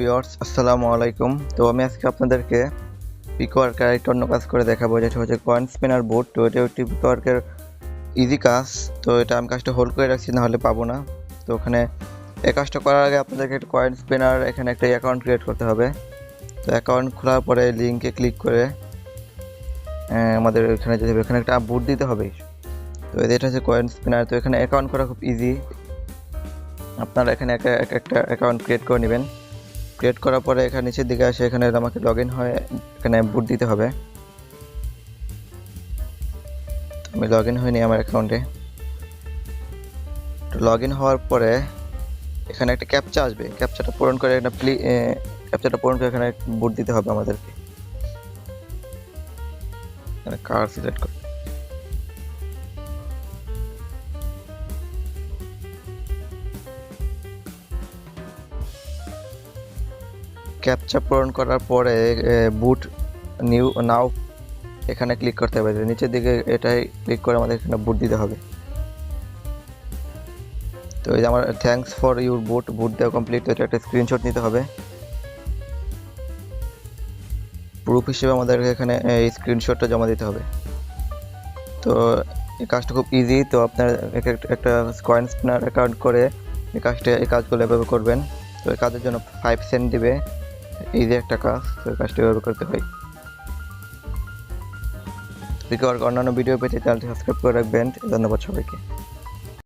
Viewers আসসালামু আলাইকুম। তো আমি আজকে আপনাদেরকে পিকওয়ার্কের একটা অন্য কাজ করে দেখাবো, যেটা হচ্ছে কয়েন স্পিনার বুট। তো এটা একটি পিকওয়ার্কের ইজি কাজ। তো এটা আমি কাজটা হোল্ড করে রাখছি, না হলে পাবো না। তো ওখানে এই কাজটা করার আগে আপনাদেরকে একটা কয়েন স্পিনার এখানে একটা অ্যাকাউন্ট ক্রিয়েট করতে হবে। তো অ্যাকাউন্ট খোলার পরে লিঙ্কে ক্লিক করে আমাদের এখানে যেতে হবে, এখানে একটা বুট দিতে হবে। তো এটা হচ্ছে কয়েন স্পিনার। তো এখানে অ্যাকাউন্ট করা খুব ইজি। আপনারা এখানে একটা অ্যাকাউন্ট ক্রিয়েট করে নেবেন। ক্রিয়েট করার পরে এখানে নিচের দিকে আসে, এখানে আমাকে লগ ইন হয়ে এখানে বুট দিতে হবে। আমি লগ ইন হইনি আমার অ্যাকাউন্টে। লগ ইন হওয়ার পরে এখানে একটা ক্যাপচা আসবে, ক্যাপচাটা পূরণ করে এখানে বুট দিতে হবে আমাদেরকে। এখানে কার সিলেক্ট করে ক্যাপচা পূরণ করার পরে বুট নাও এখানে ক্লিক করতে হবে। নিচের দিকে এটাই ক্লিক করে আমাদের এখানে বুট দিতে হবে। তো এই যে আমার থ্যাঙ্কস ফর ইউর বুট দেওয়া কমপ্লিট। তো এটা একটা স্ক্রিনশট নিতে হবে। প্রুফ হিসেবে আমাদেরকে এখানে এই স্ক্রিনশটটা জমা দিতে হবে। তো এই কাজটা খুব ইজি। তো আপনার একটা কয়েন স্পিনার অ্যাকাউন্ট করে এই কাজগুলো এভাবে করবেন। তো এই কাজের জন্য 5 সেন্ট দিবে। ইজি একটা কাজ। তো এই কাজটা এভাবে করতে হয়। অন্যান্য ভিডিও পেতে চ্যানেলটি সাবস্ক্রাইব করে রাখবেন। ধন্যবাদ সবাইকে।